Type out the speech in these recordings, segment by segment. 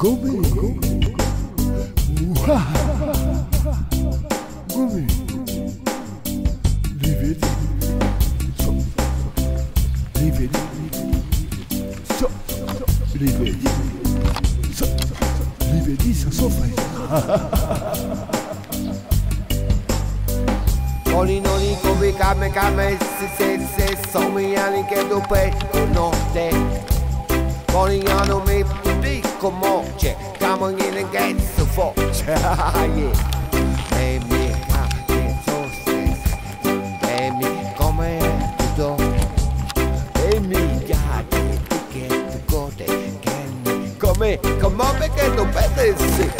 Gobe, Ouah. Gobe, Livedi, so, Livedi, so, Livedi, so, Livedi, ça soffre. Noli noli come kame se somi anni che tu pe no te Poliano mi pico moce Come in a get so forte Yeah Baby che so Baby come tu Baby ya che tu gode Come perché tu pensi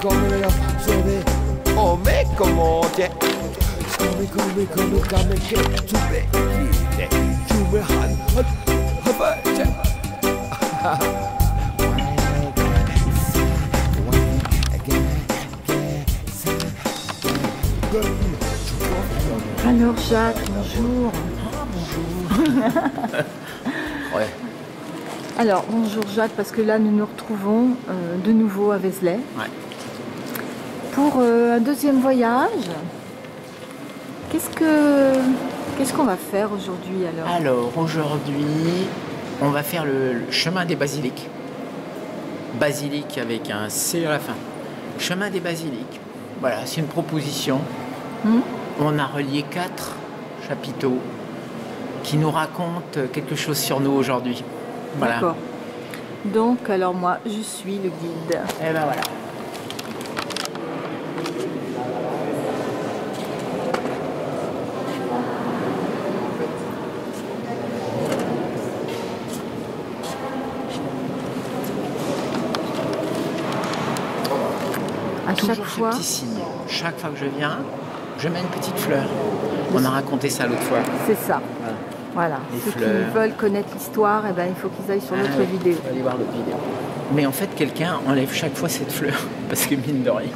Come la sole o me como te come che tu vedi tu me han Alors Jacques, bonjour. Ouais. Alors bonjour Jacques, parce que là nous nous retrouvons de nouveau à Vézelay. Ouais. Pour un deuxième voyage. Qu'est-ce qu'on va faire aujourd'hui alors? Alors aujourd'hui, on va faire le chemin des basiliques. Basilique avec un C à la fin. Chemin des basiliques. Voilà, c'est une proposition. On a relié 4 chapiteaux qui nous racontent quelque chose sur nous aujourd'hui. Voilà. D'accord. Donc alors moi je suis le guide. Et ben voilà. À Toujours chaque ce fois, petit signe. Chaque fois que je viens, je mets une petite fleur. On a raconté ça l'autre fois. c'est ça. Voilà. Les Ceux fleurs. qui veulent connaître l'histoire, eh ben, il faut qu'ils aillent sur notre ouais, vidéo. faut aller voir l'autre vidéo. Mais en fait, quelqu'un enlève chaque fois cette fleur. Parce que mine de rien,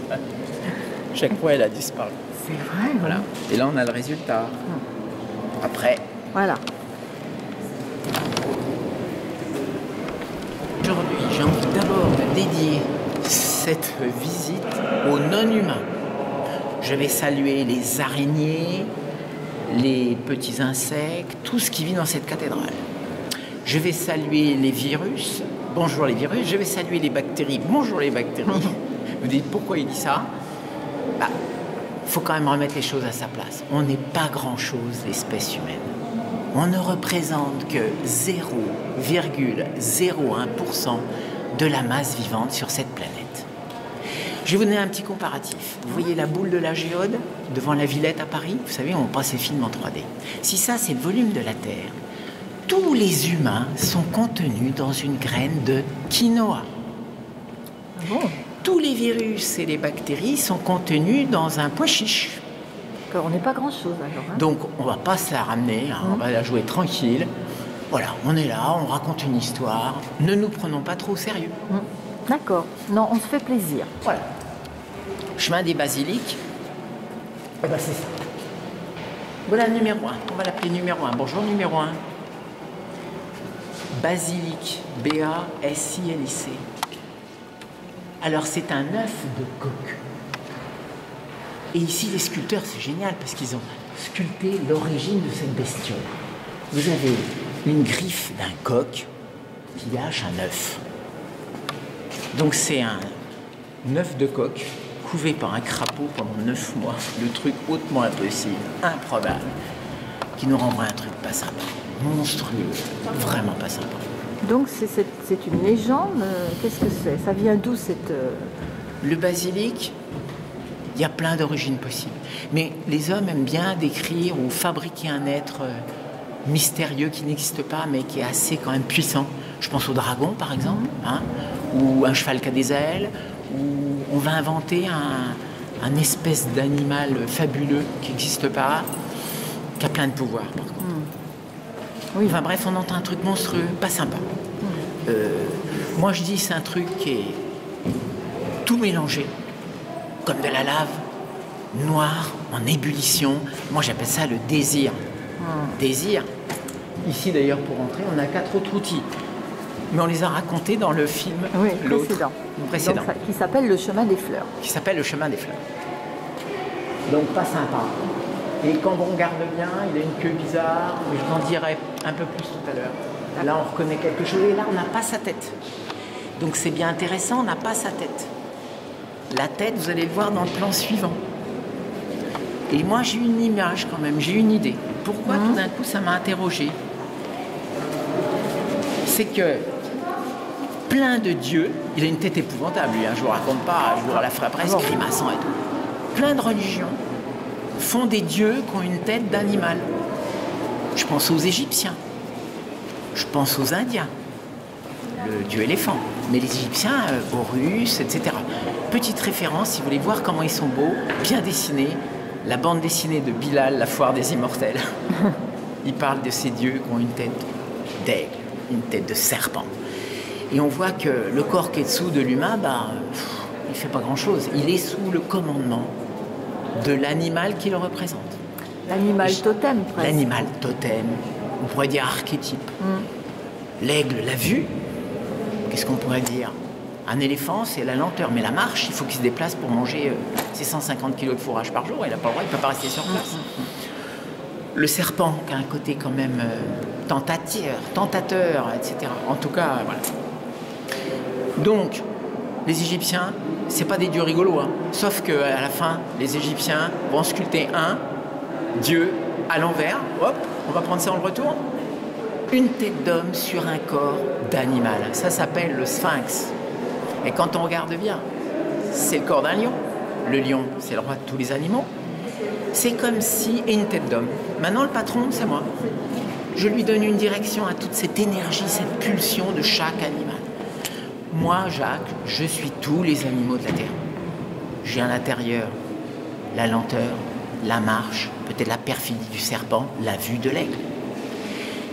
chaque fois, elle a disparu. C'est vrai. non? Voilà. Et là, on a le résultat. Après, Voilà. aujourd'hui, j'ai envie d'abord de dédier cette visite aux non-humains. Je vais saluer les araignées, les petits insectes, tout ce qui vit dans cette cathédrale. Je vais saluer les virus. Bonjour les virus. Je vais saluer les bactéries. Bonjour les bactéries. Vous dites pourquoi il dit ça? Bah, faut quand même remettre les choses à sa place. On n'est pas grand-chose, l'espèce humaine. On ne représente que 0,01% de la masse vivante sur cette planète. Je vais vous donner un petit comparatif. Vous voyez la boule de la Géode devant la Villette à Paris? Vous savez, on passe ces films en 3D. Si ça, c'est le volume de la Terre, tous les humains sont contenus dans une graine de quinoa. Ah bon? Tous les virus et les bactéries sont contenus dans un pois chiche. On n'est pas grand-chose alors. Hein? Donc, on va pas se la ramener, hein, on va la jouer tranquille. Voilà, on est là, on raconte une histoire. Ne nous prenons pas trop au sérieux. D'accord. Non, on se fait plaisir. Voilà. Chemin des basiliques. Eh ben, c'est ça. Voilà le numéro 1. On va l'appeler numéro 1. Bonjour numéro 1. Basilic. B-A-S-I-L-I-C. Alors c'est un œuf de coq. Et ici les sculpteurs, c'est génial parce qu'ils ont sculpté l'origine de cette bestiole. Vous avez une griffe d'un coq qui lâche un œuf. Donc c'est un œuf de coq couvé par un crapaud pendant 9 mois. Le truc hautement impossible, improbable, qui nous renvoie un truc pas sympa, monstrueux, vraiment pas sympa. Donc c'est une légende. Qu'est-ce que c'est? Ça vient d'où cette... Le basilic, il y a plein d'origines possibles. Mais les hommes aiment bien décrire ou fabriquer un être mystérieux qui n'existe pas, mais qui est assez quand même puissant. Je pense au dragon, par exemple, hein, ou un cheval qui a des ailes, ou on va inventer un espèce d'animal fabuleux qui n'existe pas, qui a plein de pouvoirs, par contre. Oui. Enfin bref, on entend un truc monstrueux, pas sympa. Moi, je dis c'est un truc qui est tout mélangé, comme de la lave, noire, en ébullition. Moi, j'appelle ça le désir. Désir, Ici d'ailleurs pour entrer, on a 4 autres outils. Mais on les a racontés dans le film Oui, l'autre, précédent. Donc, qui s'appelle Le chemin des fleurs. Qui s'appelle Le chemin des fleurs. Donc pas sympa. Et quand on regarde bien, il a une queue bizarre, mais je t'en dirai un peu plus tout à l'heure. Là on reconnaît quelque chose et là on n'a pas sa tête. Donc c'est bien intéressant, on n'a pas sa tête. La tête, vous allez le voir dans le plan suivant. Et moi j'ai une image quand même, j'ai une idée. Pourquoi tout d'un coup ça m'a interrogé? C'est que plein de dieux, il a une tête épouvantable lui, hein, je vous raconte pas, je vous la ferai presque grimaçant et tout. Plein de religions font des dieux qui ont une tête d'animal. Je pense aux Égyptiens, je pense aux Indiens, le dieu éléphant, mais les Égyptiens, Horus, etc. Petite référence, si vous voulez voir comment ils sont beaux, bien dessinés, la bande dessinée de Bilal, la foire des immortels. Il parle de ces dieux qui ont une tête d'aigle, une tête de serpent. Et on voit que le corps qui est dessous de l'humain, il ne fait pas grand-chose. Il est sous le commandement de l'animal qui le représente. L'animal totem, presque. L'animal totem, on pourrait dire archétype. L'aigle, la vue, qu'est-ce qu'on pourrait dire? Un éléphant, c'est la lenteur, mais la marche, il faut qu'il se déplace pour manger ses 150 kg de fourrage par jour. Il n'a pas le droit, il ne peut pas rester sur place. Le serpent, qui a un côté quand même tentateur, etc. En tout cas, voilà. Donc, les Égyptiens, c'est pas des dieux rigolos, hein. Sauf qu'à la fin, les Égyptiens vont sculpter un dieu à l'envers. Hop, on va prendre ça en retour. Une tête d'homme sur un corps d'animal. Ça s'appelle le sphinx. Et quand on regarde bien, c'est le corps d'un lion. Le lion, c'est le roi de tous les animaux. C'est comme si... Et une tête d'homme. Maintenant, le patron, c'est moi. Je lui donne une direction à toute cette énergie, cette pulsion de chaque animal. Moi, Jacques, je suis tous les animaux de la Terre. J'ai à l'intérieur la lenteur, la marche, peut-être la perfidie du serpent, la vue de l'aigle.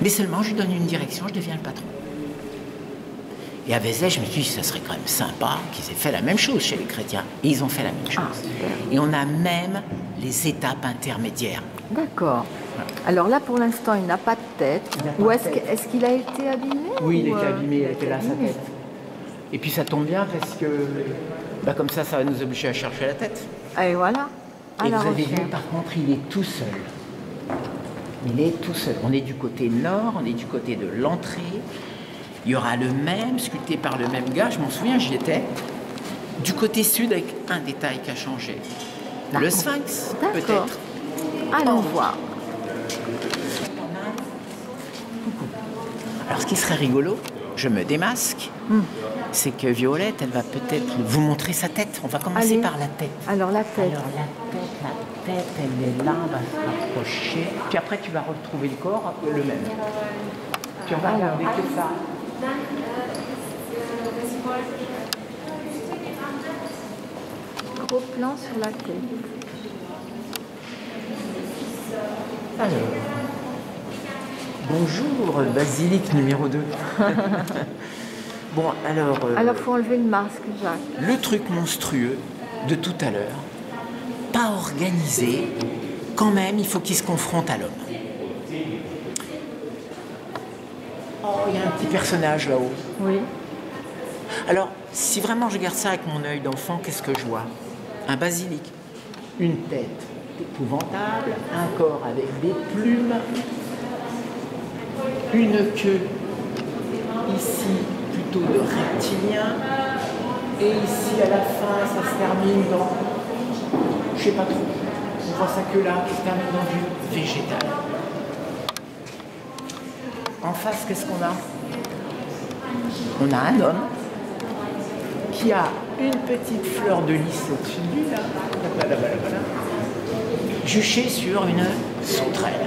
Mais seulement, je lui donne une direction, je deviens le patron. Et à Vézès, je me suis dit, ça serait quand même sympa qu'ils aient fait la même chose chez les chrétiens. Et ils ont fait la même chose. Et on a même les étapes intermédiaires. D'accord. Voilà. Alors là, pour l'instant, il n'a pas de tête. Ou est-ce qu'il a été abîmé? Oui, il était abîmé, il était là, sa tête. Et puis ça tombe bien parce que, comme ça va nous obliger à chercher la tête. Et voilà. Et vous avez vu, par contre, il est tout seul. Il est tout seul. On est du côté nord, on est du côté de l'entrée. Il y aura le même, sculpté par le même gars, je m'en souviens, j'y étais. Du côté sud, avec un détail qui a changé. Le sphinx, peut-être. Allons voir. Alors, ce qui serait rigolo, je me démasque, c'est que Violette, elle va peut-être vous montrer sa tête. On va commencer par la tête. Alors, la tête. Alors, la tête, elle est là, on va se rapprocher. Puis après, tu vas retrouver le corps, le même. Puis on va regarder que ça. Gros plan sur la tête. Alors, bonjour, basilic numéro 2. Bon, alors... Alors, il faut enlever le masque, Jacques. Le truc monstrueux de tout à l'heure, pas organisé, quand même, il faut qu'il se confronte à l'homme. Oh, il y a un petit personnage là-haut. Oui. Alors, si vraiment je regarde ça avec mon œil d'enfant, qu'est-ce que je vois? Un basilic, une tête épouvantable, un corps avec des plumes, une queue ici plutôt de reptilien, et ici à la fin ça se termine dans, je sais pas trop, on voit sa queue là qui se termine dans du végétal. En face, qu'est-ce qu'on a? On a un homme qui a une petite fleur de lys au-dessus de lui, là, voilà, juché sur une sauterelle.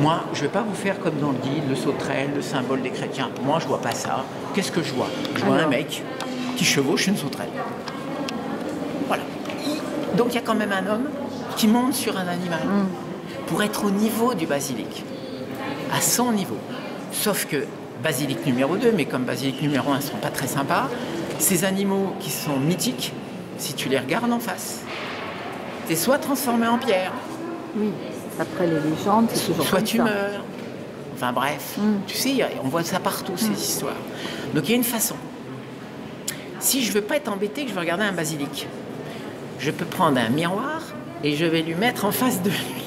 Moi, je ne vais pas vous faire comme dans le guide, le sauterelle, le symbole des chrétiens. Moi, je ne vois pas ça. Qu'est-ce que je vois? Je vois un mec qui chevauche une sauterelle. Voilà. Donc, il y a quand même un homme qui monte sur un animal pour être au niveau du basilic, à son niveau. Sauf que basilic numéro 2, mais comme basilic numéro 1 ne sont pas très sympas, ces animaux qui sont mythiques, si tu les regardes en face, c'est soit transformé en pierre, oui, après les légendes, c'est toujours soit comme tu ça. meurs. Enfin bref, tu sais, on voit ça partout, ces histoires. Donc il y a une façon. Si je veux pas être embêté, que je veux regarder un basilic, je peux prendre un miroir et je vais lui mettre en face de lui.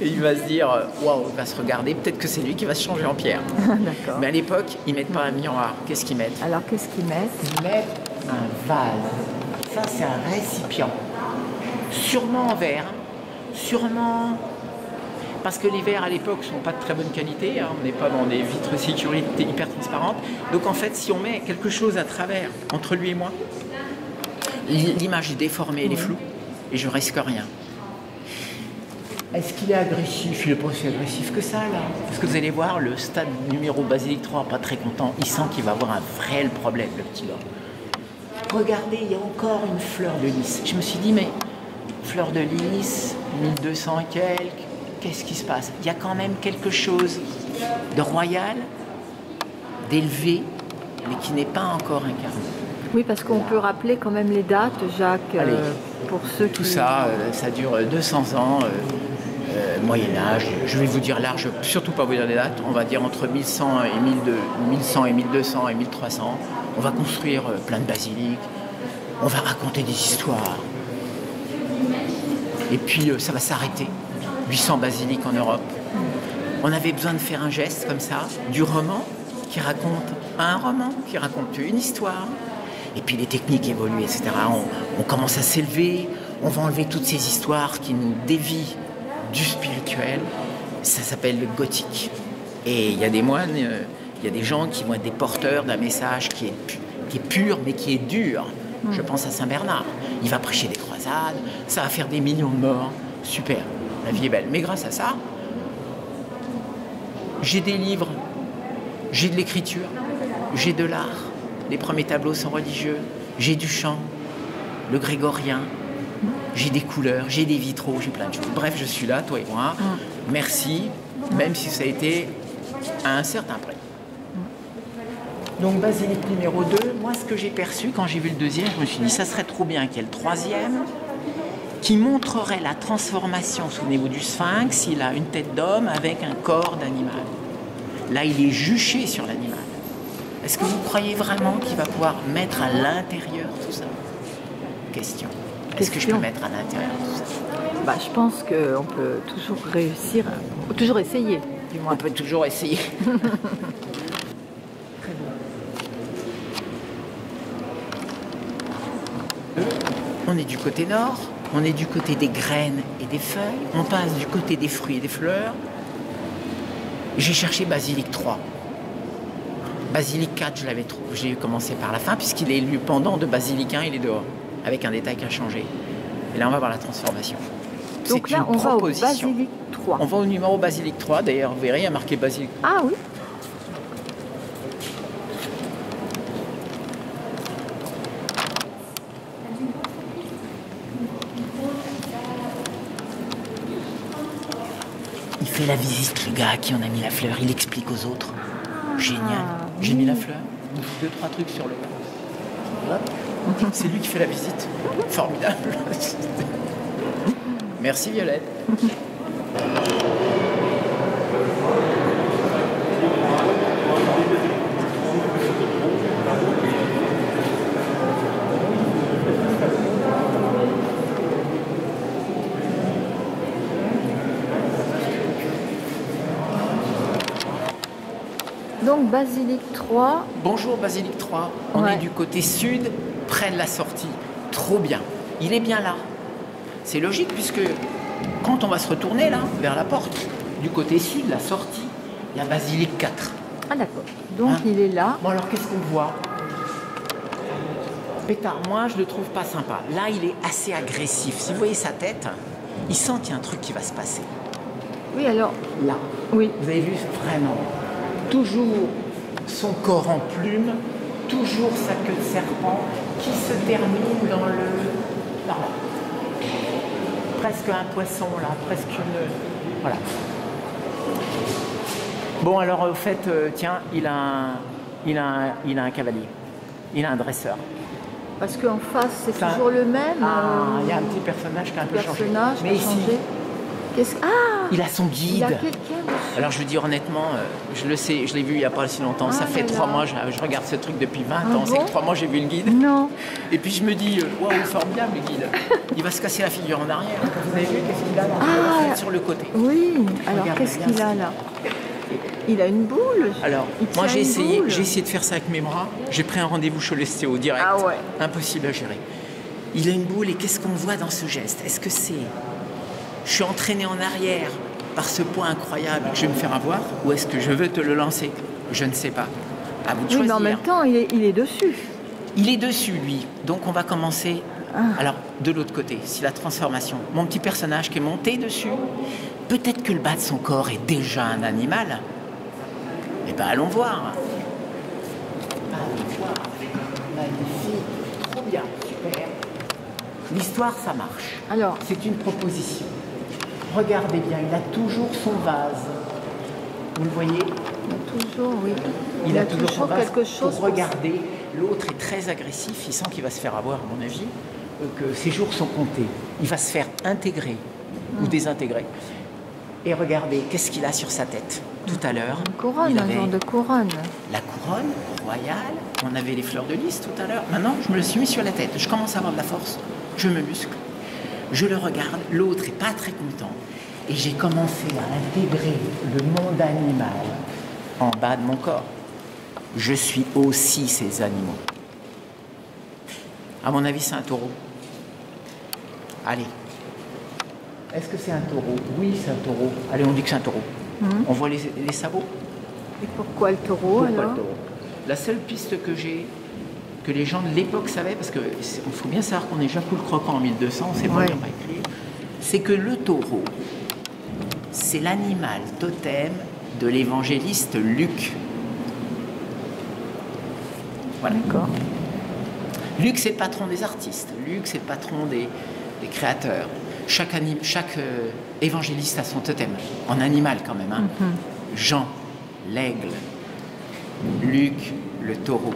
Et il va se dire, waouh, il va se regarder, peut-être que c'est lui qui va se changer en pierre. D'accord. Mais à l'époque, ils mettent pas un miroir. Qu'est-ce qu'ils mettent? Alors, qu'est-ce qu'ils mettent? Ils mettent un vase. Ça, c'est un récipient. Sûrement en verre, sûrement... Parce que les verres à l'époque ne sont pas de très bonne qualité, hein. On n'est pas dans des vitres sécurité hyper transparentes. Donc en fait, si on met quelque chose à travers, entre lui et moi, l'image est déformée, elle est floue, et je risque rien. Est-ce qu'il est agressif? Il n'est pas aussi agressif que ça, là. Parce que vous allez voir, le stade numéro Basilic 3, pas très content, il sent qu'il va avoir un vrai problème, le petit gars. Regardez, il y a encore une fleur de lys. Je me suis dit, mais fleur de lys, 1200 et quelques, qu'est-ce qui se passe? Il y a quand même quelque chose de royal, d'élevé, mais qui n'est pas encore incarné. Oui, parce qu'on peut rappeler quand même les dates, Jacques, pour ceux qui... Tout ça, ça dure 200 ans, Moyen-Âge. Je vais vous dire large, surtout pas vous dire les dates. On va dire entre 1100 et 1200 et 1300. On va construire plein de basiliques. On va raconter des histoires. Et puis, ça va s'arrêter. 800 basiliques en Europe. On avait besoin de faire un geste comme ça, du roman qui raconte un roman, qui raconte une histoire. Et puis les techniques évoluent, etc. On commence à s'élever, on va enlever toutes ces histoires qui nous dévient du spirituel. Ça s'appelle le gothique. Et il y a des moines, il y a des gens qui vont être des porteurs d'un message qui est pur, mais qui est dur. Je pense à Saint Bernard. Il va prêcher des croisades, ça va faire des millions de morts. Super, la vie est belle. Mais grâce à ça, j'ai des livres, j'ai de l'écriture, j'ai de l'art. Les premiers tableaux sont religieux, j'ai du chant, le grégorien, j'ai des couleurs, j'ai des vitraux, j'ai plein de choses. Bref, je suis là, toi et moi. Merci, même si ça a été à un certain prix. Donc, basilique numéro 2, moi, ce que j'ai perçu quand j'ai vu le deuxième, je me suis dit, ça serait trop bien qu'il y ait le troisième, qui montrerait la transformation, souvenez-vous du sphinx, il a une tête d'homme avec un corps d'animal. Là, il est juché sur l'animal. Est-ce que vous croyez vraiment qu'il va pouvoir mettre à l'intérieur tout ça? Question. Est-ce que je peux mettre à l'intérieur tout ça? Bah, je pense qu'on peut toujours réussir, toujours essayer, du moins. On peut toujours essayer. On est du côté nord, on est du côté des graines et des feuilles, on passe du côté des fruits et des fleurs. J'ai cherché basilic 3. Basilic 4, j'ai commencé par la fin, puisqu'il est le pendant de basilic 1, il est dehors, avec un détail qui a changé. Et là, on va voir la transformation. Donc là, on va au basilic 3. On va au numéro basilic 3, d'ailleurs, vous verrez, il y a marqué basilic. Ah oui. Il fait la visite, le gars à qui on a mis la fleur, il explique aux autres. Génial. J'ai mis la fleur, 2-3 trucs sur le bas. C'est lui qui fait la visite. Formidable. Merci Violette. Donc basilic 3. Bonjour basilic 3. On est du côté sud, près de la sortie. Trop bien. Il est bien là. C'est logique puisque quand on va se retourner là, vers la porte, du côté sud, la sortie, il y a basilic 4. Ah d'accord. Donc il est là. Bon alors qu'est-ce qu'on voit? Pétard, moi je le trouve pas sympa. Là il est assez agressif. Si vous voyez sa tête, il sent qu'il y a un truc qui va se passer. Oui alors. Là. Oui. Vous avez vu vraiment. Toujours son corps en plume, toujours sa queue de serpent qui se termine dans le... Là. Presque un poisson là, presque une... Voilà. Bon alors au fait, tiens, il a un cavalier, il a un dresseur. Parce qu'en face c'est toujours le même. Il y a un petit personnage qui a un peu changé. Mais ici, Il a son guide. Il a quelqu'un dessus. Alors je veux dire honnêtement, je le sais, je l'ai vu il n'y a pas si longtemps. Ça fait 3 mois, je regarde ce truc depuis 20 ans. C'est que 3 mois j'ai vu le guide. Non. Et puis je me dis, waouh, formidable le guide. Il va se casser la figure en arrière. Vous avez vu qu'est-ce qu'il a là sur le côté. Oui. Alors Regardez qu'est-ce bien qu'il ce a qu'il là? Il a une boule. Alors, Il moi tient une boule. j'ai essayé de faire ça avec mes bras. J'ai pris un rendez-vous chez l'ostéo direct. Ah ouais. Impossible à gérer. Il a une boule et qu'est-ce qu'on voit dans ce geste? Est-ce que c'est... Je suis entraîné en arrière par ce poids incroyable que je vais me faire avoir ou est-ce que je veux te le lancer? Je ne sais pas. À vous de Oui, choisir. mais en même temps, il est dessus. Il est dessus, lui. Donc on va commencer... Alors, de l'autre côté, si la transformation... Mon petit personnage qui est monté dessus, peut-être que le bas de son corps est déjà un animal. Eh bien, allons voir. Magnifique. Trop bien. Super. L'histoire, ça marche. Alors, C'est une proposition. Regardez bien, il a toujours son vase. Vous le voyez? toujours, oui. Il a toujours son vase quelque chose. pour regarder. L'autre est très agressif. Il sent qu'il va se faire avoir, à mon avis, que ses jours sont comptés. Il va se faire intégrer ou désintégrer. Et regardez, qu'est-ce qu'il a sur sa tête? Tout à l'heure, Une couronne, il un avait genre de couronne. la couronne royale. On avait les fleurs de lys tout à l'heure. Maintenant, je me le suis mis sur la tête. Je commence à avoir de la force. Je me muscle. Je le regarde. L'autre n'est pas très content. Et j'ai commencé à intégrer le monde animal en bas de mon corps. Je suis aussi ces animaux. À mon avis, c'est un taureau. Allez. Est-ce que c'est un taureau? Oui, c'est un taureau. Allez, on dit que c'est un taureau. On voit les sabots. Et pourquoi le taureau Pourquoi alors le taureau? La seule piste que j'ai, que les gens de l'époque savaient, parce qu'il faut bien savoir qu'on est Jacques le Croquant en 1200, c'est pas Ouais. bien pas écrit, c'est que le taureau, c'est l'animal totem de l'évangéliste Luc. Voilà. D'accord. Luc, c'est le patron des artistes. Luc, c'est le patron des créateurs. Chaque évangéliste a son totem, en animal quand même. Hein. Jean, l'aigle. Luc, le taureau.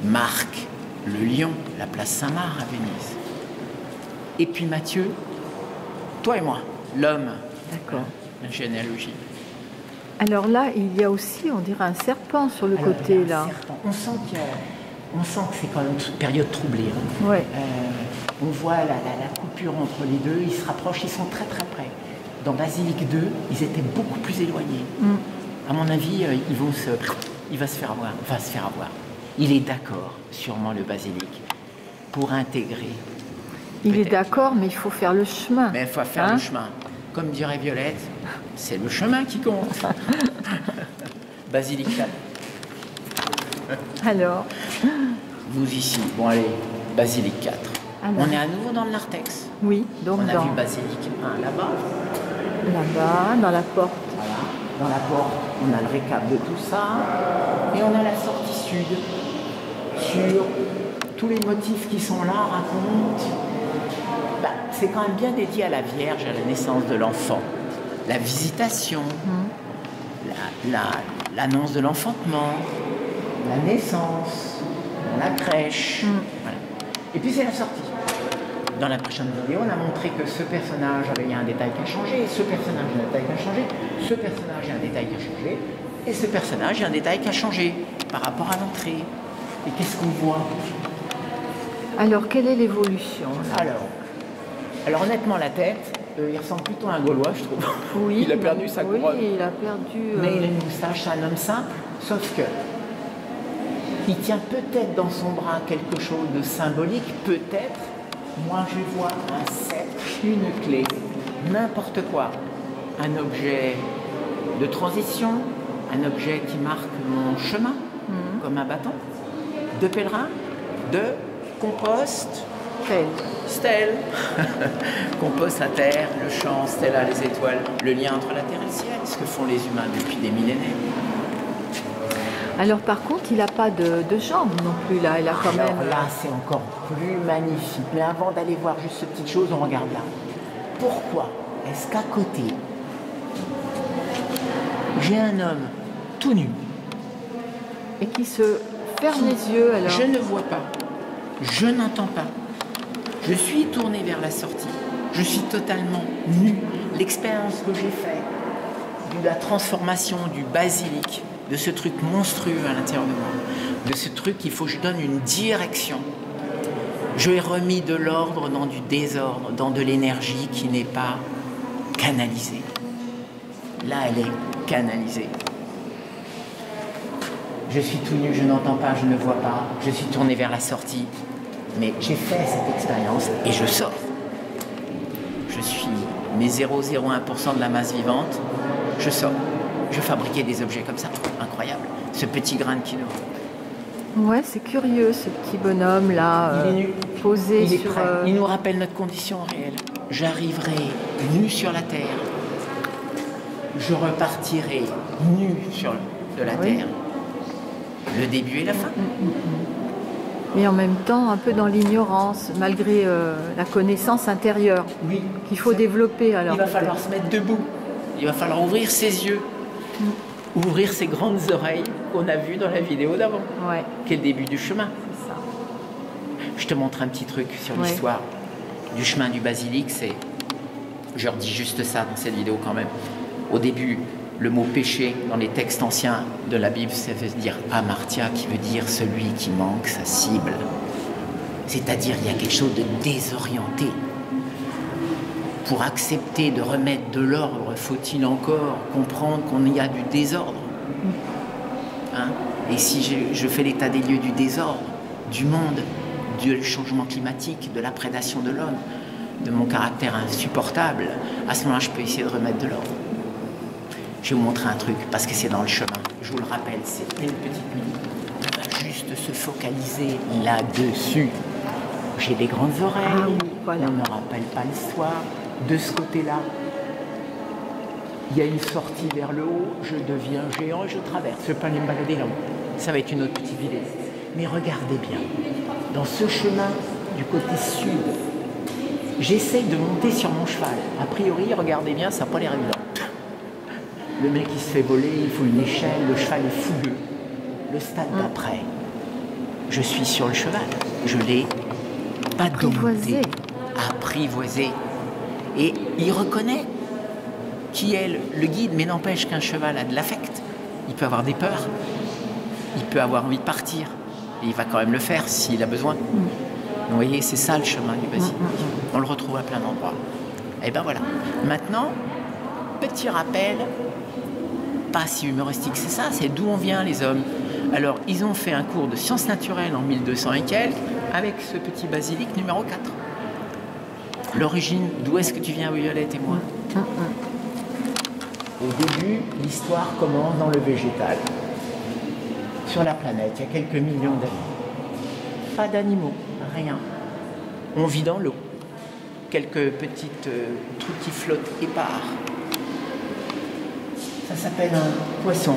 Marc, le lion, la place Saint-Marc à Venise. Et puis Matthieu, toi et moi, l'homme. D'accord. La généalogie. Alors là, il y a aussi, on dirait, un serpent sur le Alors, côté il y a un là. serpent. On sent que c'est quand même une période troublée. Hein. Ouais. On voit la coupure entre les deux, ils se rapprochent, ils sont très très près. Dans Basilique 2, ils étaient beaucoup plus éloignés. À mon avis, il va se faire avoir. Il est d'accord, sûrement le Basilique, pour intégrer. Il est peut-être. d'accord, mais il faut faire le chemin. Mais il faut faire Hein? le chemin. Comme dirait Violette, c'est le chemin qui compte. Basilique 4. Alors, Nous ici, bon allez, Basilique 4. Alors. On est à nouveau dans le narthex. oui, donc On a dans, vu Basilique 1 là-bas. là-bas, dans la porte. Voilà. Dans la porte, on a le récap de tout ça. Et on a la sortie sud sur tous les motifs qui sont là, racontent. C'est quand même bien dédié à la Vierge, à la naissance de l'enfant. La visitation, l'annonce de l'enfantement, la naissance, la crèche. Voilà. Et puis c'est la sortie. Dans la prochaine vidéo, on a montré que ce personnage, il y a un détail qui a changé, ce personnage, il y a un détail qui a changé, ce personnage, il y a un détail qui a changé, et ce personnage, il y a un détail qui a changé par rapport à l'entrée. Et qu'est-ce qu'on voit? Alors, quelle est l'évolution là? Alors honnêtement, la tête, il ressemble plutôt à un Gaulois, je trouve. Oui, Il a perdu sa couronne. Oui, il a perdu. Mais il a une moustache, c'est un homme simple, sauf que il tient peut-être dans son bras quelque chose de symbolique, peut-être. Moi, je vois un sceptre, une clé, n'importe quoi. Un objet de transition, un objet qui marque mon chemin, comme un bâton, de pèlerin, de compost, stèle. Compost à terre, le champ, stèle à les étoiles, le lien entre la terre et le ciel, ce que font les humains depuis des millénaires. Alors, par contre, il n'a pas de jambes non plus là. Il a quand Alors même. là, c'est encore plus magnifique. Mais avant d'aller voir juste cette petite chose, on regarde là. Pourquoi est-ce qu'à côté, j'ai un homme tout nu? Et qui se ferme les yeux alors. Je ne vois pas, je n'entends pas. Je suis tourné vers la sortie. Je suis totalement nu. L'expérience que j'ai faite de la transformation du basilic, de ce truc monstrueux à l'intérieur de moi, de ce truc qu'il faut que je donne une direction. Je ai remis de l'ordre dans du désordre, dans de l'énergie qui n'est pas canalisée. Là, elle est canalisée. Je suis tout nu, je n'entends pas, je ne vois pas. Je suis tourné vers la sortie. Mais j'ai fait cette expérience et je sors. Je suis mes 0,01% de la masse vivante. Je sors. Je fabriquais des objets comme ça. Incroyable. Ce petit grain de quinoa. Ouais, c'est curieux ce petit bonhomme là, Il est nu. posé Il est sur. prêt. Il nous rappelle notre condition réelle. J'arriverai nu sur la terre. Je repartirai nu sur de la terre. Le début et la fin. Mais en même temps, un peu dans l'ignorance, malgré la connaissance intérieure Oui. qu'il faut développer. Alors Il va falloir se mettre debout. Il va falloir ouvrir ses yeux. Ouvrir ses grandes oreilles qu'on a vues dans la vidéo d'avant. Ouais, Qui est le début du chemin. c'est ça. Je te montre un petit truc sur Ouais. l'histoire du chemin du basilic. C'est, je redis juste ça dans cette vidéo quand même. Au début, le mot péché dans les textes anciens de la Bible, ça veut dire amartia, qui veut dire celui qui manque sa cible. C'est-à-dire il y a quelque chose de désorienté. Pour accepter de remettre de l'ordre, faut-il encore comprendre qu'on y a du désordre, hein? Et si je fais l'état des lieux du désordre, du monde, du changement climatique, de la prédation de l'homme, de mon caractère insupportable, à ce moment-là, je peux essayer de remettre de l'ordre. Je vais vous montrer un truc, parce que c'est dans le chemin. Je vous le rappelle, c'est une petite minute. On va juste se focaliser là-dessus. J'ai des grandes oreilles, Ah oui, voilà. on ne me rappelle pas le soir. De ce côté-là, il y a une sortie vers le haut, je deviens géant et je traverse. Je ne vais pas aller me balader là-haut. Ça va être une autre petite vidéo. Mais regardez bien, dans ce chemin du côté sud, j'essaye de monter sur mon cheval. A priori, regardez bien, ça n'a pas l'air évident. Le mec, il se fait voler, il faut une échelle, le cheval est fougueux. Le stade d'après, je suis sur le cheval. Je l'ai pas Apprivoisé. dompté, apprivoisé. Et il reconnaît qui est le guide, mais n'empêche qu'un cheval a de l'affect. Il peut avoir des peurs, il peut avoir envie de partir. Et il va quand même le faire s'il a besoin. Vous voyez, c'est ça le chemin du basilic. On le retrouve à plein d'endroits. Et ben voilà. Maintenant, petit rappel, pas si humoristique, c'est ça, c'est d'où on vient les hommes. Alors, ils ont fait un cours de sciences naturelles en 1200 et quelques avec ce petit basilic numéro 4. L'origine, d'où est-ce que tu viens, Violette et moi? Au début, l'histoire commence dans le végétal. Sur la planète, il y a quelques millions d'années. Pas d'animaux, rien. On vit dans l'eau. Quelques petites trucs qui flottent épars. Ça s'appelle un poisson.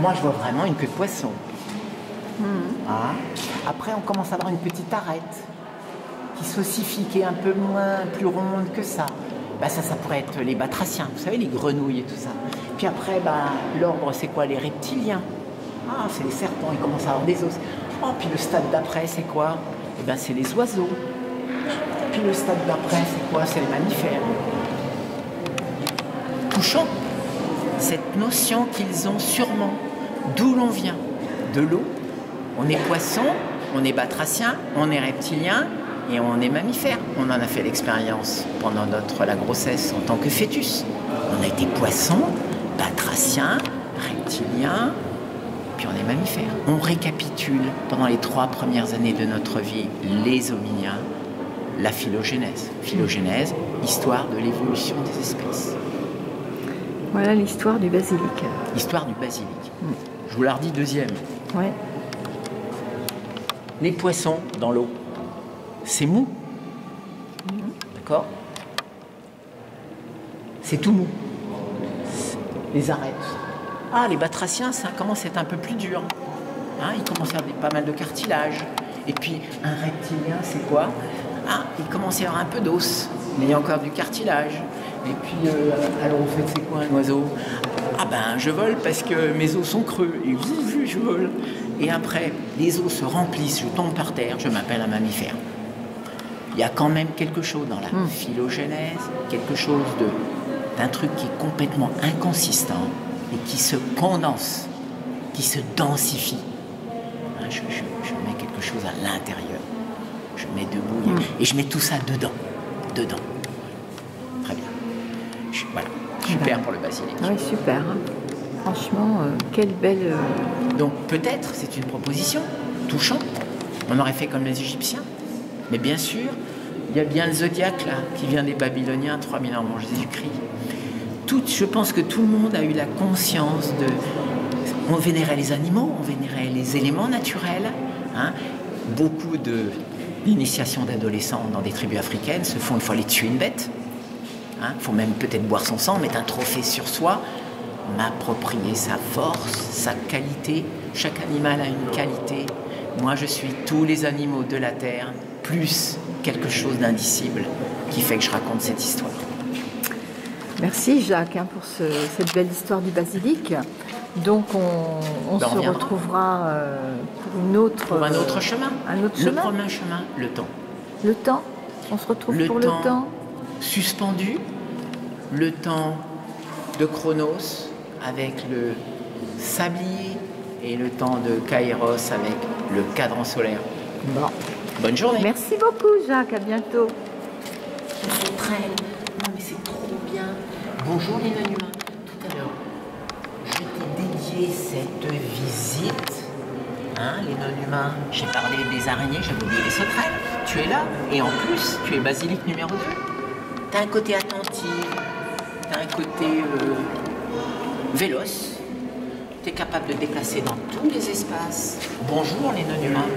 Moi, je vois vraiment une queue de poisson. Ah. Après, on commence à avoir une petite arête qui s'ossifie, qui est un peu plus ronde que ça. Bah, ça pourrait être les batraciens, vous savez, les grenouilles et tout ça. Puis après, bah, l'ordre, c'est quoi? Les reptiliens. Ah, c'est les serpents, ils commencent à avoir des os. Oh, puis le stade d'après, c'est quoi? Eh ben, c'est les oiseaux. Puis le stade d'après, c'est quoi? C'est les mammifères. Touchant cette notion qu'ils ont sûrement. D'où l'on vient? De l'eau. On est poisson, on est batracien, on est reptilien et on est mammifère. On en a fait l'expérience pendant la grossesse en tant que fœtus. On a été poisson, batracien, reptilien, puis on est mammifère. On récapitule pendant les 3 premières années de notre vie les hominiens, la phylogénèse. Phylogénèse, histoire de l'évolution des espèces. Voilà l'histoire du basilic. Histoire du basilic. Je vous la redis deuxième. Ouais. Les poissons dans l'eau, c'est mou. D'accord? C'est tout mou. Les arêtes. Ah, les batraciens, ça commence à être un peu plus dur. Hein, ils commencent à avoir pas mal de cartilage. Et puis, un reptilien, c'est quoi? Ah, il commence à y avoir un peu d'os, mais il y a encore du cartilage. Et puis, alors au fait, c'est quoi un oiseau? Ah ben, je vole parce que mes os sont creux. Et je vole. Et après, les os se remplissent, je tombe par terre, je m'appelle un mammifère. il y a quand même quelque chose dans la phylogénèse, quelque chose d'un truc qui est complètement inconsistant et qui se condense, qui se densifie. Hein, je mets quelque chose à l'intérieur. Je mets debout et je mets tout ça dedans. Très bien. Voilà. Super pour le basilic. Oui, super. Hein. Franchement, quelle belle... Donc peut-être, c'est une proposition touchante. On aurait fait comme les Égyptiens. Mais bien sûr, il y a bien le zodiaque là, qui vient des Babyloniens 3000 ans avant Jésus-Christ. Je pense que tout le monde a eu la conscience de... On vénérait les animaux, on vénérait les éléments naturels. Hein. Beaucoup d'initiations d'adolescents dans des tribus africaines se font, il faut aller tuer une bête. Il faut même peut-être boire son sang, mettre un trophée sur soi, m'approprier sa force, sa qualité. Chaque animal a une qualité. Moi, je suis tous les animaux de la terre, plus quelque chose d'indicible qui fait que je raconte cette histoire. Merci Jacques pour cette belle histoire du basilic. Donc on se retrouvera pour un autre chemin. Le premier chemin, le temps. Le temps. On se retrouve pour le temps suspendu, le temps de Chronos avec le sablier et le temps de Kairos avec le cadran solaire. Bon. Bonne journée. Merci beaucoup Jacques, à bientôt. C'est très... Non mais c'est trop bien. Bonjour les non-humains. Tout à l'heure, je t'ai dédié cette visite. Hein, les non-humains, j'ai parlé des araignées, j'avais oublié les sauterelles. Tu es là et en plus, tu es basilic numéro 2. T'as un côté attentif, t'as un côté véloce. T'es capable de déplacer dans tous les espaces. Bonjour les non-humains.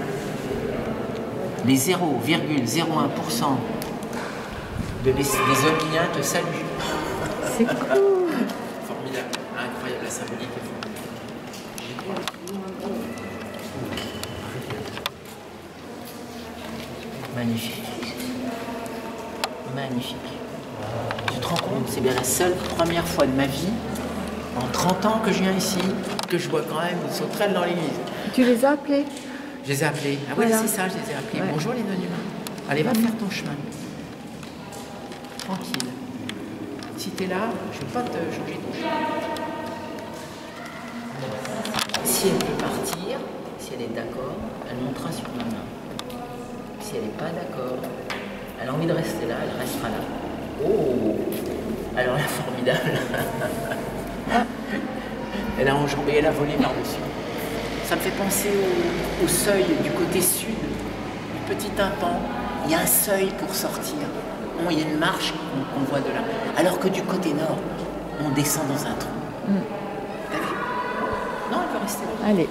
Les 0,01% des hominiens te saluent. C'est cool. Formidable, incroyable, la symbolique est formidable. Magnifique. Magnifique. Tu te rends compte, c'est bien la seule première fois de ma vie, en 30 ans que je viens ici, que je vois quand même une sauterelle dans l'église. Tu les as appelés? Je les ai appelés. Ah ouais, c'est ça, je les ai appelés. Ouais. Bonjour les non-humains. Allez, va faire ton chemin. Tranquille. Si t'es là, je ne vais pas te changer ton chemin. Si elle peut partir, si elle est d'accord, elle montera sur ma main. Si elle n'est pas d'accord, elle a envie de rester là, elle restera là. Oh! Alors là, formidable. Elle a enjambé, elle a volé par-dessus. Ça me fait penser au seuil du côté sud, du petit tympan. Il y a un seuil pour sortir. Bon, il y a une marche qu'on voit de là. Alors que du côté nord, on descend dans un trou. T'as vu? Non, elle va rester là. Allez.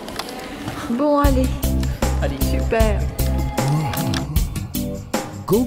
Bon, allez. Allez, super. Go,